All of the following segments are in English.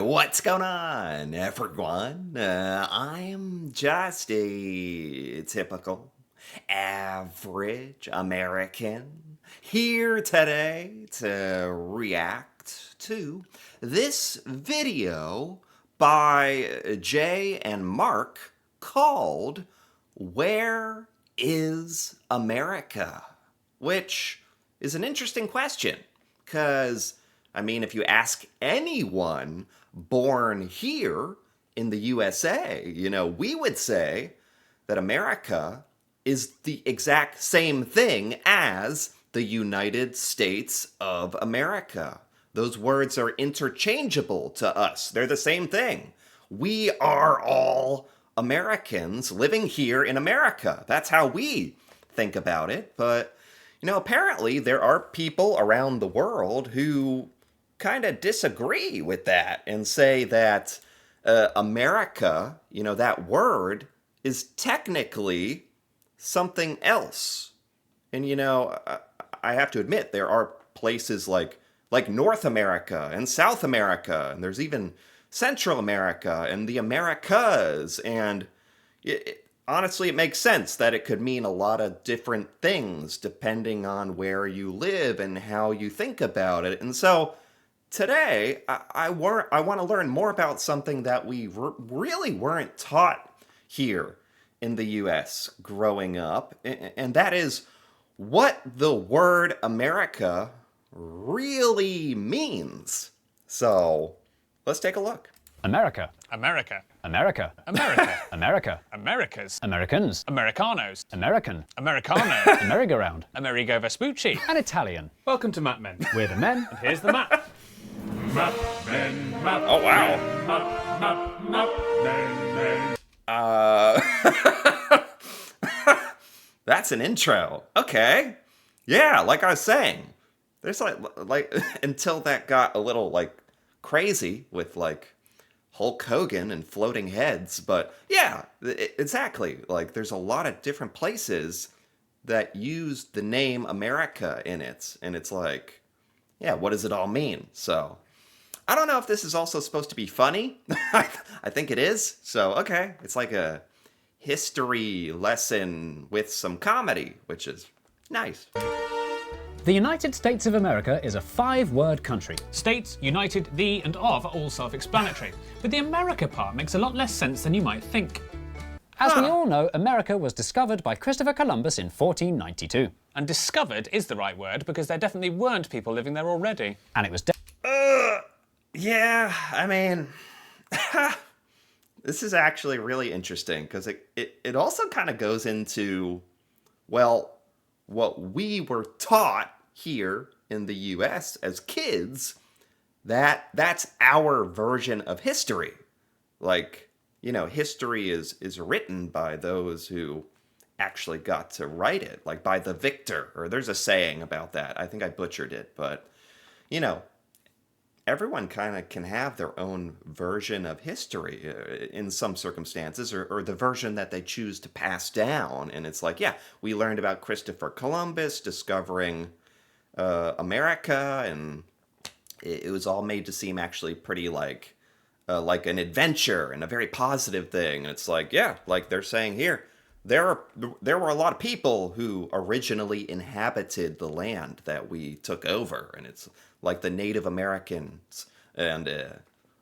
What's going on, everyone? I'm just a typical, average American here today to react to this video by Jay and Mark called Where is America? Which is an interesting question, because if you ask anyone born here in the USA, we would say that America is the exact same thing as the United States of America. Those words are interchangeable to us. They're the same thing. We are all Americans living here in America. That's how we think about it. But, apparently there are people around the world who kind of disagree with that and say that America, that word is technically something else. And, I have to admit, there are places like North America and South America, and there's even Central America and the Americas. And honestly, it makes sense that it could mean a lot of different things depending on where you live and how you think about it. And so today, I want to learn more about something that we really weren't taught here in the U.S. growing up, and that is what the word America really means. So, let's take a look. America. America. America. America. America. Americas. Americans. Americanos. American. Americano. A merry-go-round. Amerigo Vespucci. And Italian. Welcome to Map Men. We're the men. And here's the map. Map Men, Map. Oh, wow. Men. That's an intro. Okay. Yeah, like I was saying, there's like until that got a little crazy with Hulk Hogan and floating heads, but yeah, exactly. There's a lot of different places that use the name America in it, and it's yeah, what does it all mean? So, I don't know if this is also supposed to be funny. I think it is. So, okay, it's like a history lesson with some comedy, which is nice. The United States of America is a 5-word country. States, United, the, and of are all self-explanatory, but the America part makes a lot less sense than you might think. As we all know, America was discovered by Christopher Columbus in 1492. And discovered is the right word, because there definitely weren't people living there already. And it was Yeah, this is actually really interesting, because it also kind of goes into, well, what we were taught here in the U.S. as kids, that's our version of history. History is written by those who actually got to write it, by the victor, or there's a saying about that. I think I butchered it, but, everyone kind of can have their own version of history in some circumstances, or the version that they choose to pass down. And it's yeah, we learned about Christopher Columbus discovering America, and it was all made to seem actually pretty like an adventure and a very positive thing. And it's yeah, they're saying here, there were a lot of people who originally inhabited the land that we took over, and it's the Native Americans, and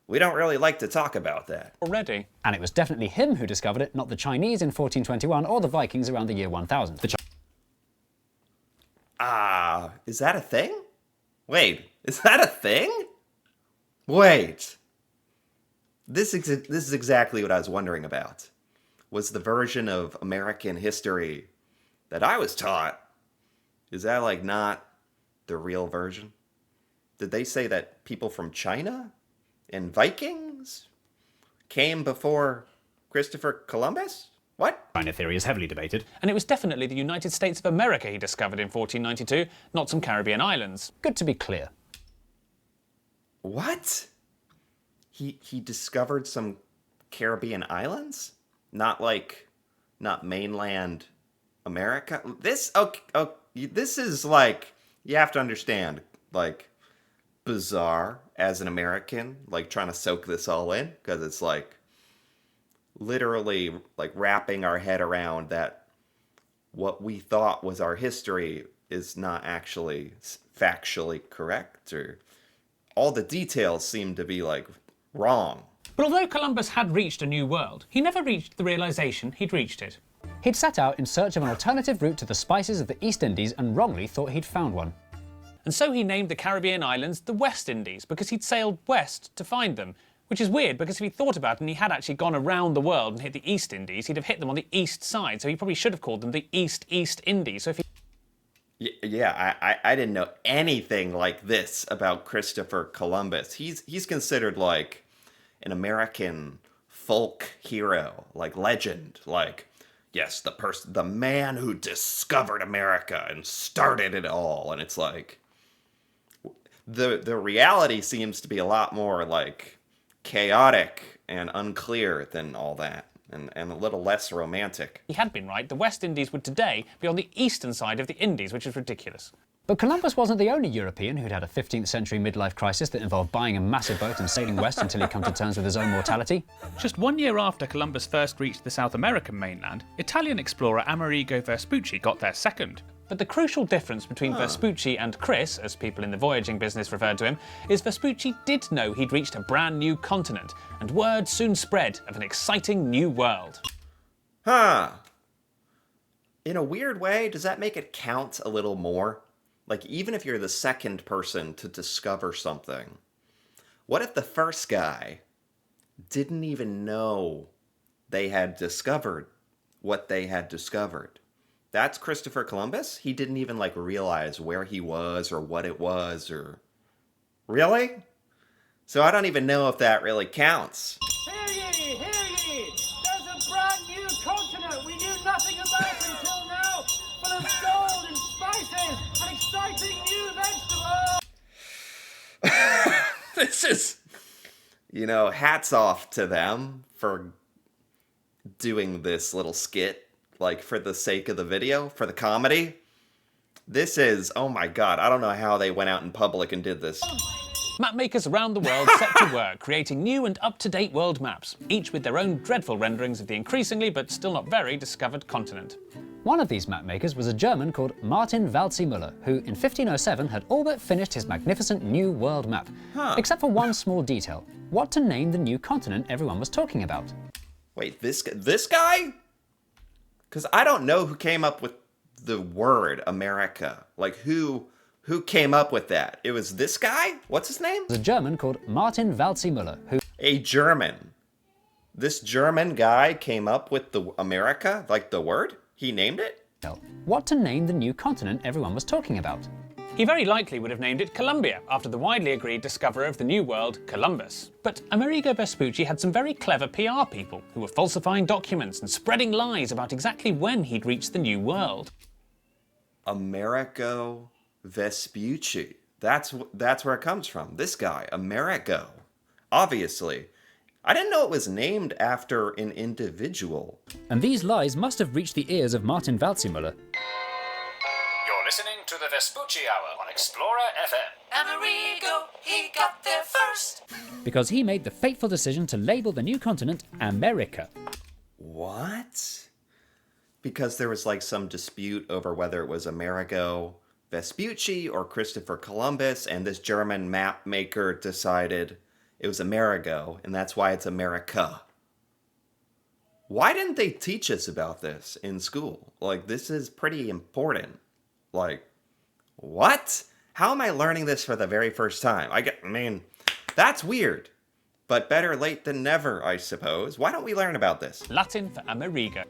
we don't really like to talk about that. Already. And it was definitely him who discovered it, not the Chinese in 1421 or the Vikings around the year 1000. Is that a thing? Wait, is that a thing? Wait. This is exactly what I was wondering about. Was the version of American history that I was taught, is that not the real version? Did they say that people from China and Vikings came before Christopher Columbus? What? China theory is heavily debated. And it was definitely the United States of America he discovered in 1492, not some Caribbean islands. Good to be clear. What? He discovered some Caribbean islands? Not mainland America? This is you have to understand, bizarre as an American, like trying to soak this all in, because it's like literally like wrapping our head around that what we thought was our history is not actually factually correct, or all the details seem to be like wrong. But although Columbus had reached a new world, he never reached the realization he'd reached it. He'd set out in search of an alternative route to the spices of the East Indies and wrongly thought he'd found one. And so he named the Caribbean islands the West Indies, because he'd sailed west to find them. Which is weird, because if he thought about it and he had actually gone around the world and hit the East Indies, he'd have hit them on the east side, so he probably should have called them the East Indies. So if he... Yeah, I didn't know anything like this about Christopher Columbus. He's considered like an American folk hero, like legend, like, yes, the man who discovered America and started it all. And it's like the reality seems to be a lot more like chaotic and unclear than all that, and a little less romantic. He had been right. The West Indies would today be on the eastern side of the Indies, which is ridiculous. But Columbus wasn't the only European who'd had a 15th century midlife crisis that involved buying a massive boat and sailing west until he'd come to terms with his own mortality. Just 1 year after Columbus first reached the South American mainland, Italian explorer Amerigo Vespucci got there second. But the crucial difference between Vespucci and Chris, as people in the voyaging business referred to him, is Vespucci did know he'd reached a brand new continent, and word soon spread of an exciting new world. Huh. In a weird way, does that make it count a little more? Like, even if you're the second person to discover something, what if the first guy didn't even know they had discovered what they had discovered? That's Christopher Columbus? He didn't even, like, realize where he was or what it was, or... Really? So I don't even know if that really counts. Hear ye, hear ye! There's a brand new continent we knew nothing about until now, full of gold and spices and exciting new vegetables! This is... You know, hats off to them for doing this little skit. Like, for the sake of the video, for the comedy. This is, oh my god, I don't know how they went out in public and did this. Mapmakers around the world set to work, creating new and up-to-date world maps, each with their own dreadful renderings of the increasingly, but still not very, discovered continent. One of these mapmakers was a German called Martin Waldseemüller, who in 1507 had all but finished his magnificent new world map. Except for one small detail: what to name the new continent everyone was talking about. Wait, this guy? Because I don't know who came up with the word America. Like, who came up with that? It was this guy? What's his name? It was a German called Martin Waldseemüller, who... A German. This German guy came up with the America? Like, the word? He named it? What to name the new continent everyone was talking about. He very likely would have named it Columbia, after the widely agreed discoverer of the New World, Columbus. But Amerigo Vespucci had some very clever PR people who were falsifying documents and spreading lies about exactly when he'd reached the New World. Amerigo Vespucci. That's where it comes from. This guy, Amerigo. Obviously. I didn't know it was named after an individual. And these lies must have reached the ears of Martin Waldseemüller. You're listening to the Vespucci Hour on Explorer FM. Amerigo, he got there first. Because he made the fateful decision to label the new continent America. What? Because there was like some dispute over whether it was Amerigo Vespucci or Christopher Columbus, and this German map maker decided it was Amerigo, and that's why it's America. Why didn't they teach us about this in school? Like, this is pretty important. Like, what? How am I learning this for the very first time? I mean, that's weird. But better late than never, I suppose. Why don't we learn about this? Latin for Amerigo.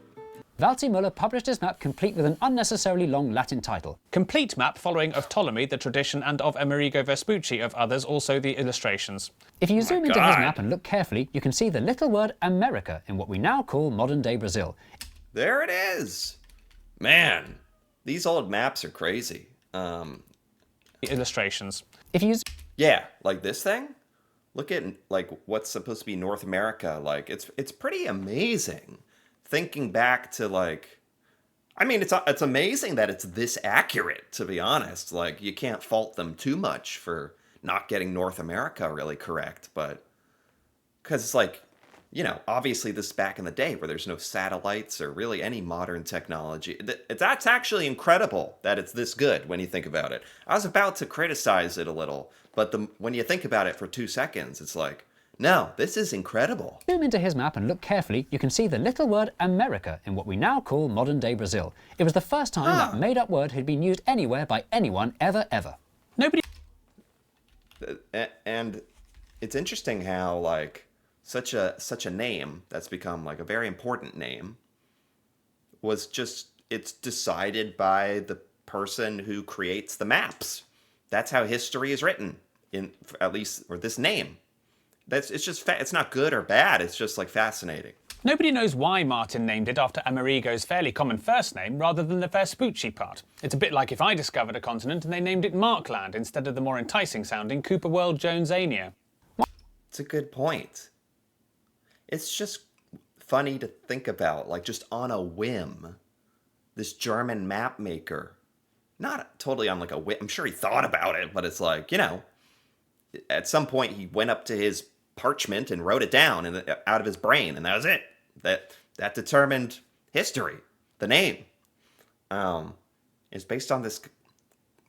Waldseemüller published his map complete with an unnecessarily long Latin title. Complete map following of Ptolemy, the tradition, and of Amerigo Vespucci, of others, also the illustrations. If you zoom into his map and look carefully, you can see the little word America in what we now call modern-day Brazil. There it is. Man, these old maps are crazy. The illustrations. If you... Yeah, like this thing? Look at, like, what's supposed to be North America. Like, it's pretty amazing. Thinking back to, like... I mean, it's amazing that it's this accurate, to be honest. Like, you can't fault them too much for not getting North America really correct, but because it's like, obviously this is back in the day where there's no satellites or really any modern technology. That's actually incredible that it's this good when you think about it. I was about to criticize it a little, but when you think about it for 2 seconds, it's like, no, this is incredible. Zoom into his map and look carefully, you can see the little word America in what we now call modern-day Brazil. It was the first time that made-up word had been used anywhere by anyone ever. Nobody. And it's interesting how, like, such a name that's become, like, a very important name it's decided by the person who creates the maps. That's how history is written, at least, or this name. It's not good or bad, it's just, like, fascinating. Nobody knows why Martin named it after Amerigo's fairly common first name rather than the Vespucci part. It's a bit like if I discovered a continent and they named it Markland instead of the more enticing sounding Cooper World Jonesania. It's a good point. It's just funny to think about, like, just on a whim, this German map maker, not totally on, like, a whim. I'm sure he thought about it, but it's like, at some point he went up to his parchment and wrote it down out of his brain, and that was it. That determined history. The name is based on this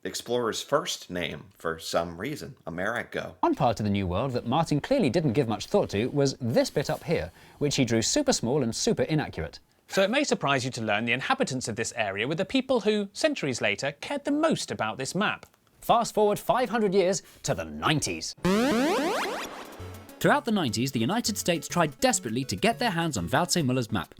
explorer's first name for some reason, Amerigo. One part of the New World that Martin clearly didn't give much thought to was this bit up here, which he drew super small and super inaccurate. So it may surprise you to learn the inhabitants of this area were the people who, centuries later, cared the most about this map. Fast forward 500 years to the 90s. Throughout the 90s, the United States tried desperately to get their hands on Waldseemüller's map.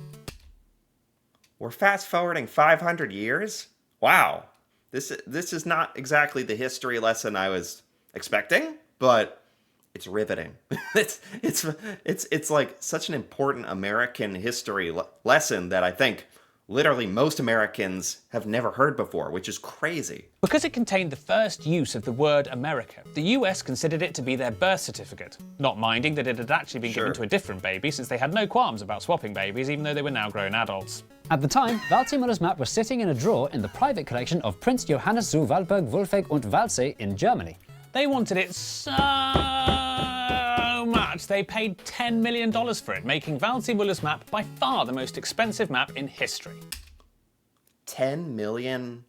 We're fast forwarding 500 years? Wow. This is not exactly the history lesson I was expecting, but it's riveting. it's like such an important American history lesson that I think literally most Americans have never heard before, which is crazy. Because it contained the first use of the word America, the US considered it to be their birth certificate, not minding that it had actually been given to a different baby since they had no qualms about swapping babies even though they were now grown adults. At the time, Waldseemüller's map was sitting in a drawer in the private collection of Prince Johannes zu Waldburg-Wulfegg und Waldsee in Germany. They wanted it so much they paid $10 million for it, making Waldseemüller's map by far the most expensive map in history. 10 million?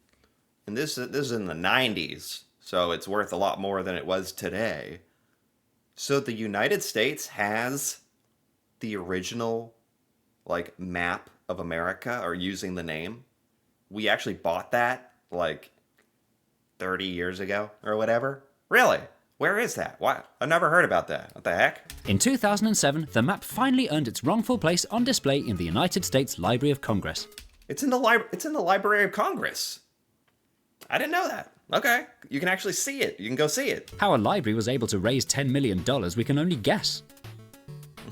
And this is in the 90s, so it's worth a lot more than it was today. So the United States has the original, like, map of America, or using the name. We actually bought that, like, 30 years ago, or whatever. Really? Where is that? What? I've never heard about that. What the heck? In 2007, the map finally earned its wrongful place on display in the United States Library of Congress. It's in the Library of Congress. I didn't know that. Okay, you can actually see it. You can go see it. How a library was able to raise $10 million, we can only guess.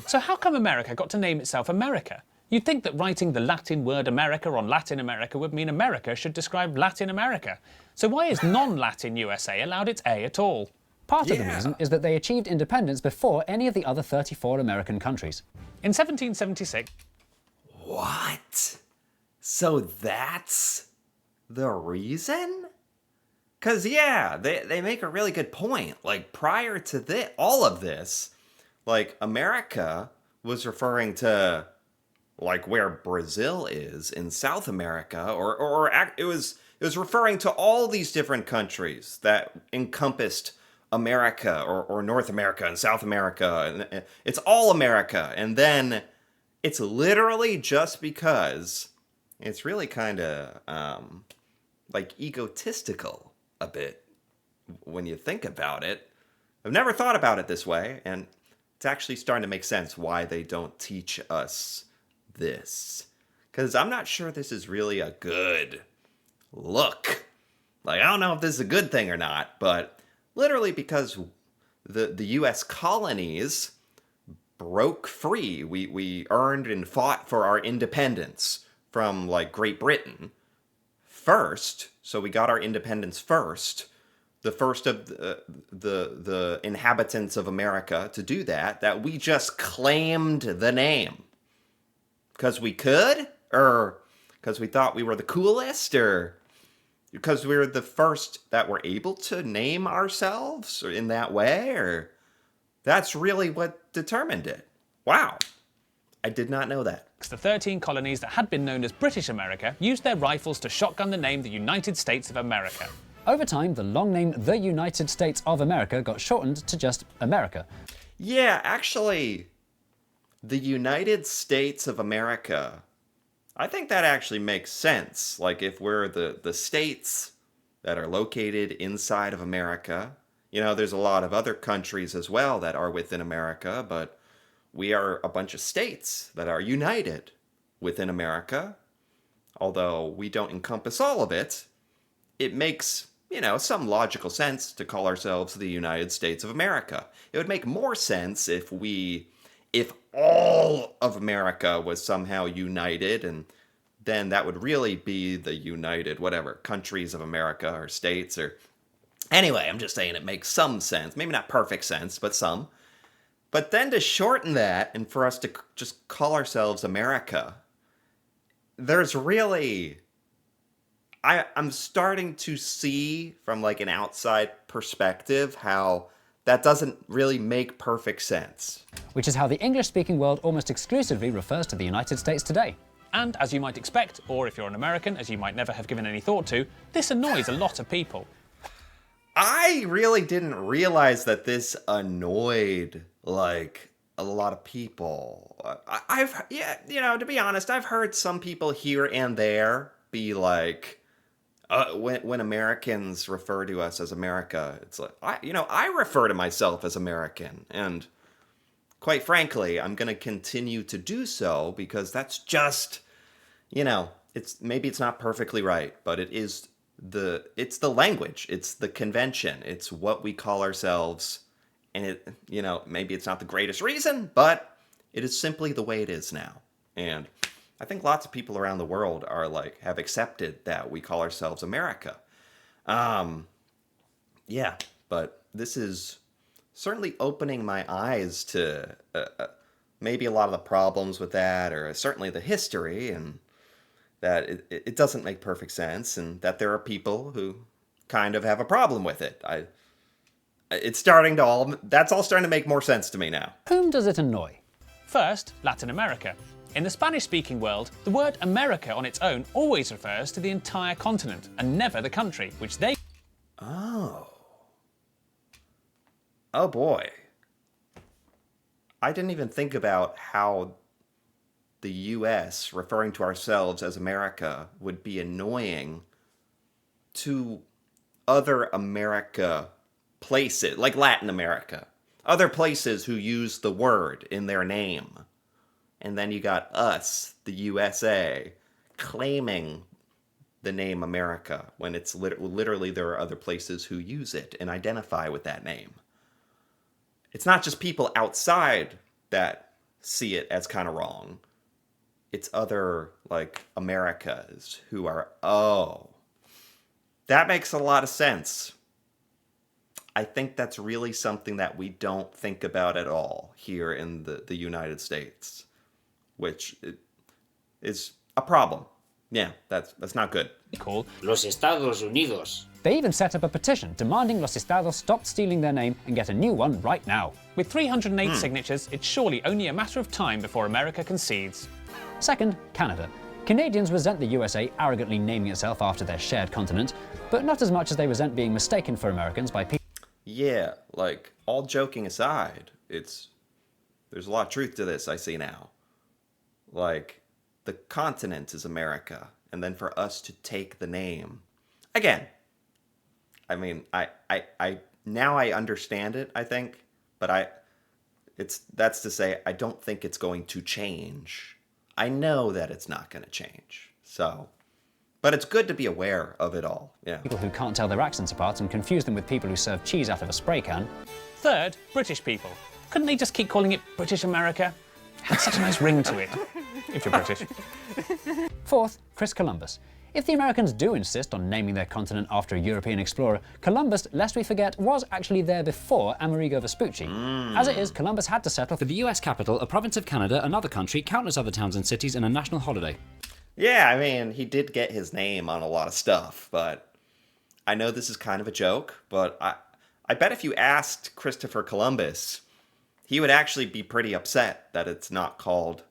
So how come America got to name itself America? You'd think that writing the Latin word America on Latin America would mean America should describe Latin America. So why is non-Latin USA allowed its A at all? Part of the reason is that they achieved independence before any of the other 34 American countries. In 1776... What? So that's the reason? Because, yeah, they make a really good point. Like, prior to all of this, like, America was referring to, like, where Brazil is in South America, or it was referring to all these different countries that encompassed America, or North America and South America, and it's all America. And then it's literally just because it's really kind of like egotistical a bit when you think about it. I've never thought about it this way, and it's actually starting to make sense why they don't teach us this. Because I'm not sure this is really a good look. Like, I don't know if this is a good thing or not, but literally because the U.S. colonies broke free. We earned and fought for our independence from, like, Great Britain first. So we got our independence first. The first of the inhabitants of America to do that we just claimed the name. Because we could? Or because we thought we were the coolest? Or because we were the first that were able to name ourselves in that way, or that's really what determined it? Wow. I did not know that. The 13 colonies that had been known as British America used their rifles to shotgun the name the United States of America. Over time, the long name the United States of America got shortened to just America. Yeah, actually, the United States of America, I think that actually makes sense. Like, if we're the states that are located inside of America, you know, there's a lot of other countries as well that are within America, but we are a bunch of states that are united within America. Although we don't encompass all of it, it makes, you know, some logical sense to call ourselves the United States of America. It would make more sense if all of America was somehow united, and then that would really be the united, whatever, countries of America or states or... Anyway, I'm just saying it makes some sense. Maybe not perfect sense, but some. But then to shorten that and for us to just call ourselves America, there's really... I'm starting to see from like an outside perspective how that doesn't really make perfect sense. Which is how the English-speaking world almost exclusively refers to the United States today. And as you might expect, or if you're an American, as you might never have given any thought to, this annoys a lot of people. I really didn't realize that this annoyed, like, a lot of people. To be honest, I've heard some people here and there be like, when Americans refer to us as America, it's like, I refer to myself as American, and quite frankly, I'm going to continue to do so because that's just, maybe it's not perfectly right, but it's the language, it's the convention, it's what we call ourselves, and maybe it's not the greatest reason, but it is simply the way it is now. And I think lots of people around the world are like, have accepted that we call ourselves America. But this is certainly opening my eyes to maybe a lot of the problems with that, or certainly the history, and that it doesn't make perfect sense, and that there are people who kind of have a problem with it. That's all starting to make more sense to me now. Whom does it annoy? First, Latin America. In the Spanish-speaking world, the word America on its own always refers to the entire continent, and never the country, which they... Oh boy. I didn't even think about how the US referring to ourselves as America would be annoying to other America places, like Latin America. Other places who use the word in their name. And then you got us, the USA, claiming the name America when it's literally there are other places who use it and identify with that name. It's not just people outside that see it as kind of wrong. It's other, like, Americas who are, that makes a lot of sense. I think that's really something that we don't think about at all here in the United States, which is a problem. Yeah, that's not good. call Los Estados Unidos. They even set up a petition demanding Los Estados stop stealing their name and get a new one right now. With 308 signatures, it's surely only a matter of time before America concedes. Second, Canada. Canadians resent the USA arrogantly naming itself after their shared continent, but not as much as they resent being mistaken for Americans by people. Yeah, like, all joking aside, there's a lot of truth to this I see now. Like, the continent is America, and then for us to take the name. Again, I mean, I now I understand it, I think, but that's to say, I don't think it's going to change. I know that it's not going to change, so... But it's good to be aware of it all, yeah. People who can't tell their accents apart and confuse them with people who serve cheese out of a spray can. Third, British people. Couldn't they just keep calling it British America? It had such a nice ring to it, if you're British. Fourth, Chris Columbus. If the Americans do insist on naming their continent after a European explorer, Columbus, lest we forget, was actually there before Amerigo Vespucci. As it is, Columbus had to settle for the US capital, a province of Canada, another country, countless other towns and cities, and a national holiday. Yeah, I mean, he did get his name on a lot of stuff, but I know this is kind of a joke, but I bet if you asked Christopher Columbus, he would actually be pretty upset that it's not called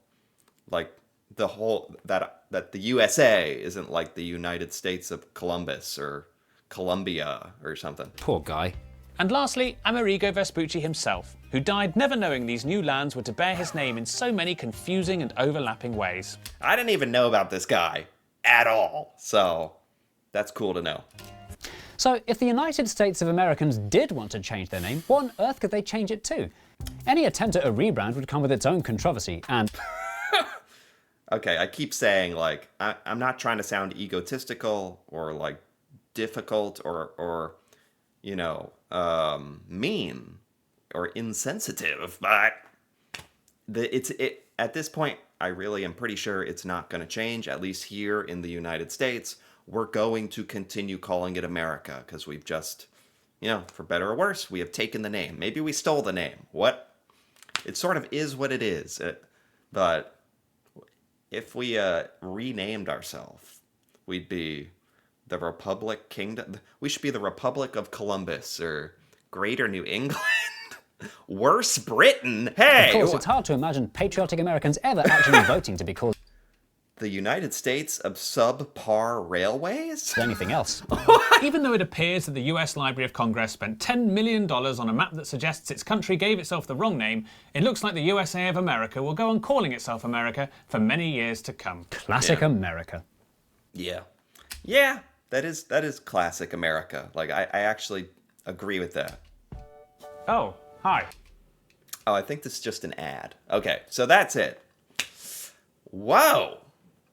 like the whole that the USA isn't like the United States of Columbus or Columbia or something. Poor guy. And lastly, Amerigo Vespucci himself, who died never knowing these new lands were to bear his name in so many confusing and overlapping ways. I didn't even know about this guy at all, so that's cool to know. So, if the United States of Americans did want to change their name, what on earth could they change it to? Any attempt at a rebrand would come with its own controversy, and... Okay, I keep saying, like, I'm not trying to sound egotistical or, like, difficult or you know, mean or insensitive, but at this point, I really am pretty sure it's not going to change, at least here in the United States. We're going to continue calling it America because we've just, you know, for better or worse, we have taken the name. Maybe we stole the name. What? It sort of is what it is. But if we renamed ourselves, we'd be the Republic Kingdom. We should be the Republic of Columbus or Greater New England. Worse Britain. Hey! Of course, it's hard to imagine patriotic Americans ever actually voting to be called The United States of subpar railways? anything else. Even though it appears that the US Library of Congress spent $10 million on a map that suggests its country gave itself the wrong name, it looks like the USA of America will go on calling itself America for many years to come. Classic Yeah. America. Yeah. Yeah, that is classic America. Like, I actually agree with that. Oh, hi. Oh, I think this is just an ad. Okay, so that's it. Whoa!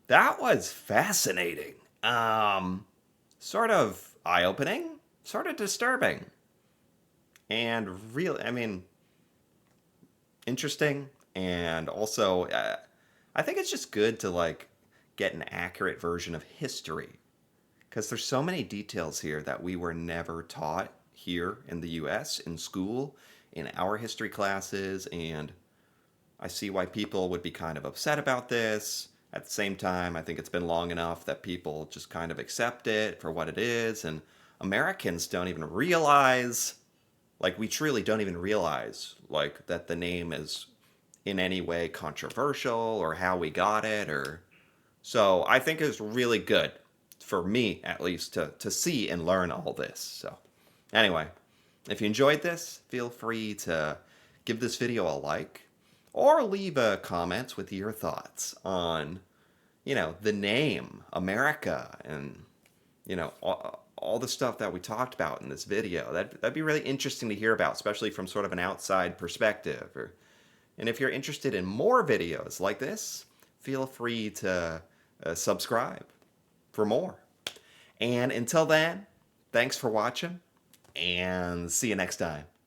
That was fascinating. Sort of eye-opening, sort of disturbing. And interesting. And also, I think it's just good to, like, get an accurate version of history. Because there's so many details here that we were never taught here in the US, in school, in our history classes, and I see why people would be kind of upset about this. At the same time, I think it's been long enough that people just kind of accept it for what it is, and Americans don't even realize, like, we truly don't even realize, like, that the name is in any way controversial or how we got it, or... So I think it's really good, for me at least, to see and learn all this. So anyway, if you enjoyed this, feel free to give this video a like, or leave a comment with your thoughts on, you know, the name America and, you know, all the stuff that we talked about in this video. That'd be really interesting to hear about, especially from sort of an outside perspective. And if you're interested in more videos like this, feel free to subscribe for more. And until then, thanks for watching, and see you next time.